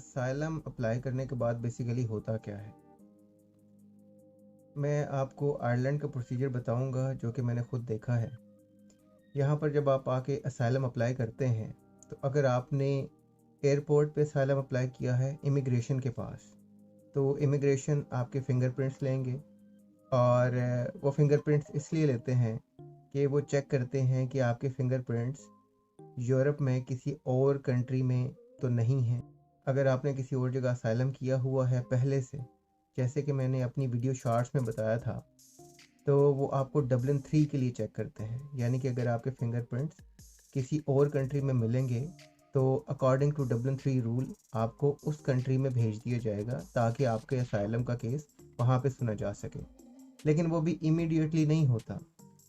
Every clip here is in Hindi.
असाइलम अप्लाई करने के बाद बेसिकली होता क्या है। मैं आपको आयरलैंड का प्रोसीजर बताऊंगा जो कि मैंने खुद देखा है। यहाँ पर जब आप आके असाइलम अप्लाई करते हैं तो अगर आपने एयरपोर्ट पे असाइलम अप्लाई किया है इमिग्रेशन के पास, तो इमिग्रेशन आपके फिंगरप्रिंट्स लेंगे। और वो फिंगरप्रिंट्स इसलिए लेते हैं कि वो चेक करते हैं कि आपके फिंगरप्रिंट्स यूरोप में किसी और कंट्री में तो नहीं हैं। अगर आपने किसी और जगह असाइलम किया हुआ है पहले से, जैसे कि मैंने अपनी वीडियो शॉर्ट्स में बताया था, तो वो आपको डबलिन 3 के लिए चेक करते हैं। यानी कि अगर आपके फिंगरप्रिंट्स किसी और कंट्री में मिलेंगे तो अकॉर्डिंग टू डबलिन 3 रूल आपको उस कंट्री में भेज दिया जाएगा ताकि आपके असाइलम का केस वहाँ पे सुना जा सके। लेकिन वो भी इमीडिएटली नहीं होता,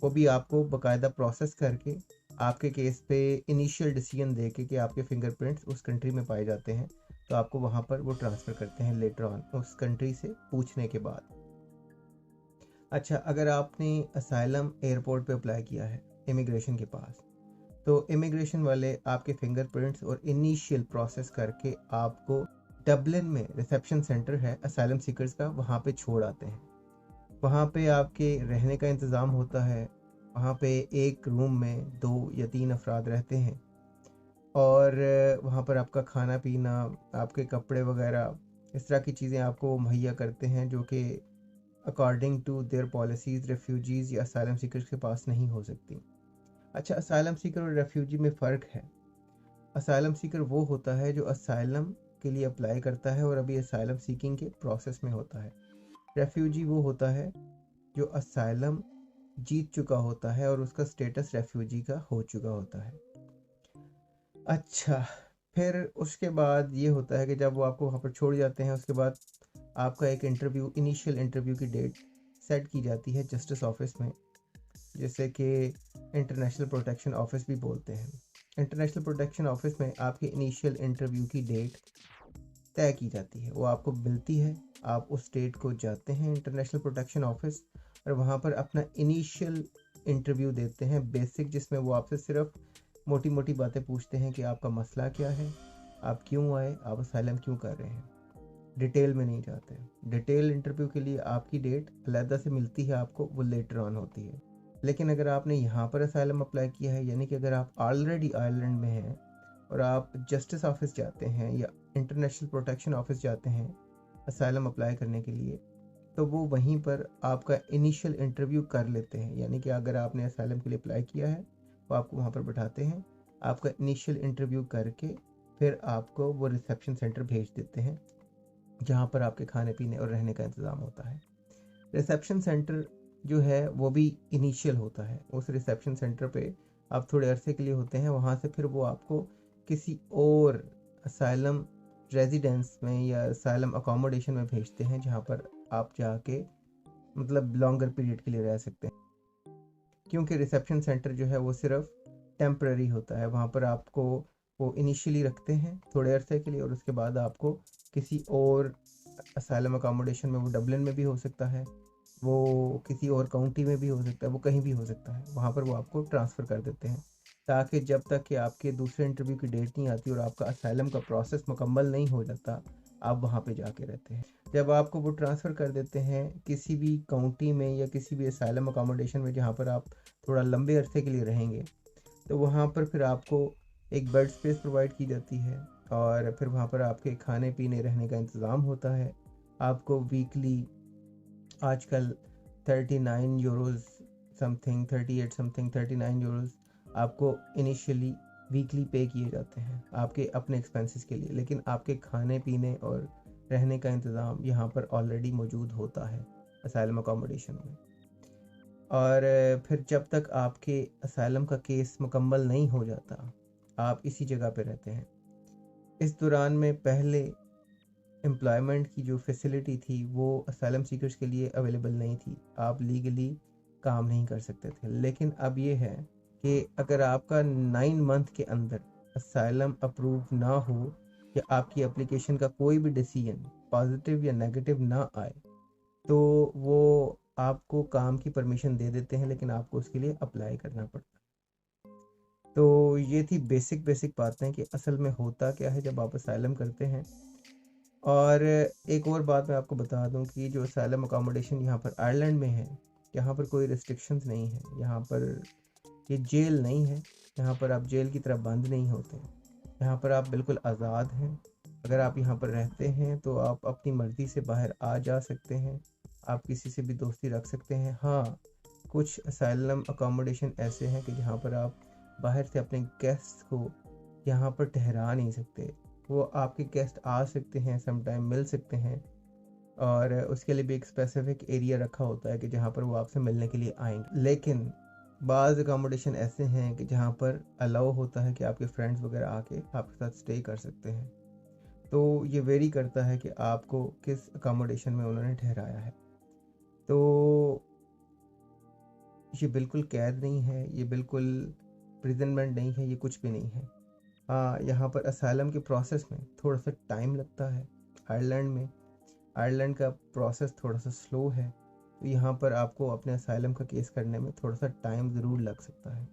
वो भी आपको बाकायदा प्रोसेस करके आपके केस पे इनिशियल डिसीजन दे के कि आपके फिंगरप्रिंट्स उस कंट्री में पाए जाते हैं, तो आपको वहाँ पर वो ट्रांसफ़र करते हैं लेटर ऑन उस कंट्री से पूछने के बाद। अच्छा, अगर आपने असाइलम एयरपोर्ट पे अप्लाई किया है इमिग्रेशन के पास, तो इमिग्रेशन वाले आपके फिंगरप्रिंट्स और इनिशियल प्रोसेस करके आपको डबलिन में रिसेप्शन सेंटर है असाइलम सीकर्स का, वहाँ पे छोड़ आते हैं। वहाँ पे आपके रहने का इंतज़ाम होता है। वहाँ पे एक रूम में 2 या 3 अफराद रहते हैं और वहाँ पर आपका खाना पीना, आपके कपड़े वगैरह, इस तरह की चीज़ें आपको मुहैया करते हैं जो कि according to their policies refugees या असाइलम सीकर्स के पास नहीं हो सकती। अच्छा, असाइलम सीकर और रेफ्यूजी में फ़र्क है। असाइलम सीकर वो होता है जो असाइलम के लिए अप्लाई करता है और अभी असाइलम सीकिंग के प्रोसेस में होता है। रेफ्यूजी वो होता है जो असाइलम जीत चुका होता है और उसका स्टेटस रेफ्यूजी का हो चुका होता है। अच्छा, फिर उसके बाद ये होता है कि जब वो आपको वहाँ पर छोड़ जाते हैं, उसके बाद आपका एक इंटरव्यू, इनिशियल इंटरव्यू की डेट सेट की जाती है जस्टिस ऑफिस में, जिसे कि इंटरनेशनल प्रोटेक्शन ऑफिस भी बोलते हैं। इंटरनेशनल प्रोटेक्शन ऑफिस में आपके इनिशियल इंटरव्यू की डेट तय की जाती है, वो आपको मिलती है। आप उस डेट को जाते हैं इंटरनेशनल प्रोटेक्शन ऑफिस और वहाँ पर अपना इनिशियल इंटरव्यू देते हैं बेसिक, जिसमें वो आपसे सिर्फ मोटी मोटी बातें पूछते हैं कि आपका मसला क्या है, आप क्यों आए, आप असाइलम क्यों कर रहे हैं। डिटेल में नहीं जाते। डिटेल इंटरव्यू के लिए आपकी डेट अलहदा से मिलती है आपको, वो लेटर ऑन होती है। लेकिन अगर आपने यहाँ पर असाइलम अप्लाई किया है, यानी कि अगर आप ऑलरेडी आयरलैंड में हैं और आप जस्टिस ऑफिस जाते हैं या इंटरनेशनल प्रोटेक्शन ऑफिस जाते हैं असाइलम अप्लाई करने के लिए, तो वो वहीं पर आपका इनिशियल इंटरव्यू कर लेते हैं। यानी कि अगर आपने असाइलम के लिए अप्लाई किया है, वो आपको वहाँ पर बैठाते हैं, आपका इनिशियल इंटरव्यू करके फिर आपको वो रिसेप्शन सेंटर भेज देते हैं जहाँ पर आपके खाने पीने और रहने का इंतज़ाम होता है। रिसेप्शन सेंटर जो है वो भी इनिशियल होता है। उस रिसेप्शन सेंटर पे आप थोड़े अरसे के लिए होते हैं, वहाँ से फिर वो आपको किसी और असाइलम रेजिडेंस में या असाइलम अकोमोडेशन में भेजते हैं, जहाँ पर आप जाके मतलब लॉन्गर पीरियड के लिए रह सकते हैं। क्योंकि रिसेप्शन सेंटर जो है वो सिर्फ टेम्पररी होता है, वहाँ पर आपको वो इनिशियली रखते हैं थोड़े अरसे के लिए और उसके बाद आपको किसी और असाइलम अकोमोडेशन में, वो डबलिन में भी हो सकता है, वो किसी और काउंटी में भी हो सकता है, वो कहीं भी हो सकता है, वहाँ पर वो आपको ट्रांसफ़र कर देते हैं ताकि जब तक कि आपके दूसरे इंटरव्यू की डेट नहीं आती और आपका असाइलम का प्रोसेस मुकम्मल नहीं हो जाता, आप वहाँ पे जाके रहते हैं। जब आपको वो ट्रांसफ़र कर देते हैं किसी भी काउंटी में या किसी भी असाइलम अकोमोडेशन में जहाँ पर आप थोड़ा लंबे अरसे के लिए रहेंगे, तो वहाँ पर फिर आपको एक बेड स्पेस प्रोवाइड की जाती है और फिर वहाँ पर आपके खाने पीने रहने का इंतज़ाम होता है। आपको वीकली आजकल 39 यूरोज़ समथिंग, 38 समथिंग 39 यूरोज़ आपको इनिशियली वीकली पे किए जाते हैं आपके अपने एक्सपेंसेस के लिए। लेकिन आपके खाने पीने और रहने का इंतज़ाम यहाँ पर ऑलरेडी मौजूद होता है असाइलम अकोमोडेशन में। और फिर जब तक आपके असाइलम का केस मुकम्मल नहीं हो जाता, आप इसी जगह पे रहते हैं। इस दौरान में पहले एम्प्लॉयमेंट की जो फैसिलिटी थी वो असाइलम सीकर्स के लिए अवेलेबल नहीं थी, आप लीगली काम नहीं कर सकते थे। लेकिन अब ये है कि अगर आपका 9 मंथ के अंदर असाइलम अप्रूव ना हो या आपकी एप्लीकेशन का कोई भी डिसीजन पॉजिटिव या नेगेटिव ना आए, तो वो आपको काम की परमिशन दे देते हैं, लेकिन आपको उसके लिए अप्लाई करना पड़ता है। तो ये थी बेसिक बातें कि असल में होता क्या है जब आप असाइलम करते हैं। और एक और बात मैं आपको बता दूं कि जो असाइलम अकोमोडेशन यहाँ पर आयरलैंड में है, यहाँ पर कोई रिस्ट्रिक्शंस नहीं है। यहाँ पर ये जेल नहीं है, यहाँ पर आप जेल की तरह बंद नहीं होते। यहाँ पर आप बिल्कुल आज़ाद हैं। अगर आप यहाँ पर रहते हैं तो आप अपनी मर्ज़ी से बाहर आ जा सकते हैं, आप किसी से भी दोस्ती रख सकते हैं। हाँ, कुछ असाइलम अकोमोडेशन ऐसे हैं कि जहाँ पर आप बाहर से अपने गेस्ट को यहाँ पर ठहरा नहीं सकते। वो आपके गेस्ट आ सकते हैं, सम टाइम मिल सकते हैं, और उसके लिए भी एक स्पेसिफिक एरिया रखा होता है कि जहाँ पर वो आपसे मिलने के लिए आएंगे। लेकिन बाज़ अकोमोडेशन ऐसे हैं कि जहाँ पर अलाउ होता है कि आपके फ्रेंड्स वगैरह आके आपके साथ स्टे कर सकते हैं। तो ये वेरी करता है कि आपको किस अकोमोडेशन में उन्होंने ठहराया है। तो ये बिल्कुल कैद नहीं है, ये बिल्कुल प्रिजनमेंट नहीं है, ये कुछ भी नहीं है। हाँ, यहाँ पर असाइलम के प्रोसेस में थोड़ा सा टाइम लगता है। आयरलैंड का प्रोसेस थोड़ा सा स्लो है, तो यहाँ पर आपको अपने असाइलम का केस करने में थोड़ा सा टाइम ज़रूर लग सकता है।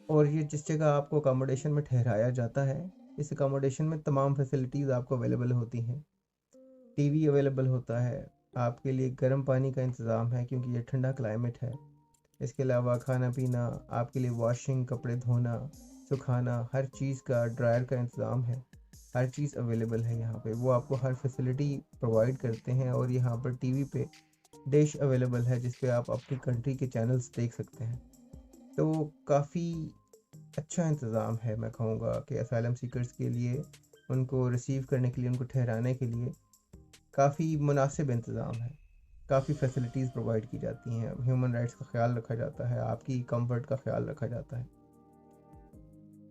और ये जिस जगह आपको अकोमोडेशन में ठहराया जाता है, इस अकोमोडेशन में तमाम फैसिलिटीज़ आपको अवेलेबल होती हैं। टीवी अवेलेबल होता है, आपके लिए गर्म पानी का इंतज़ाम है क्योंकि ये ठंडा क्लाइमेट है। इसके अलावा खाना पीना, आपके लिए वॉशिंग, कपड़े धोना, सुखाना, हर चीज़ का ड्रायर का इंतज़ाम है। हर चीज़ अवेलेबल है यहाँ पे, वो आपको हर फैसिलिटी प्रोवाइड करते हैं। और यहाँ पर टीवी पे डिश अवेलेबल है जिस पे आप अपनी कंट्री के चैनल्स देख सकते हैं। तो काफ़ी अच्छा इंतज़ाम है, मैं कहूँगा कि असाइलम सीकर्स के लिए, उनको रिसीव करने के लिए, उनको ठहराने के लिए काफ़ी मुनासिब इंतज़ाम है। काफ़ी फैसिलिटीज़ प्रोवाइड की जाती हैं, ह्यूमन राइट्स का ख्याल रखा जाता है, आपकी कंफर्ट का ख्याल रखा जाता है।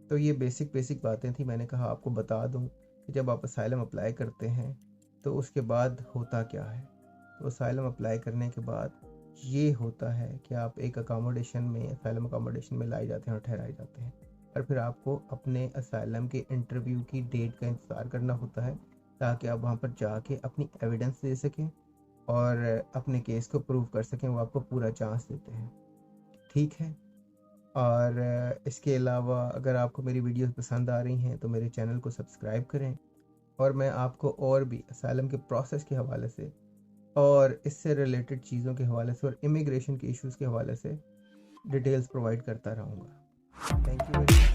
तो ये बेसिक बातें थी, मैंने कहा आपको बता दूं कि जब आप असाइलम अप्लाई करते हैं तो उसके बाद होता क्या है। तो असाइलम अप्लाई करने के बाद ये होता है कि आप एक अकामोडेशन में, असाइलम अकामोडेशन में लाए जाते हैं और ठहराए जाते हैं, और फिर आपको अपने असाइलम के इंटरव्यू की डेट का इंतज़ार करना होता है ताकि आप वहाँ पर जाके अपनी एविडेंस दे सकें और अपने केस को प्रूव कर सकें। वो आपको पूरा चांस देते हैं, ठीक है। और इसके अलावा अगर आपको मेरी वीडियोस पसंद आ रही हैं तो मेरे चैनल को सब्सक्राइब करें, और मैं आपको और भी असाइलम के प्रोसेस के हवाले से और इससे रिलेटेड चीज़ों के हवाले से और इमिग्रेशन के इश्यूज़ के हवाले से डिटेल्स प्रोवाइड करता रहूँगा। Thank you very much.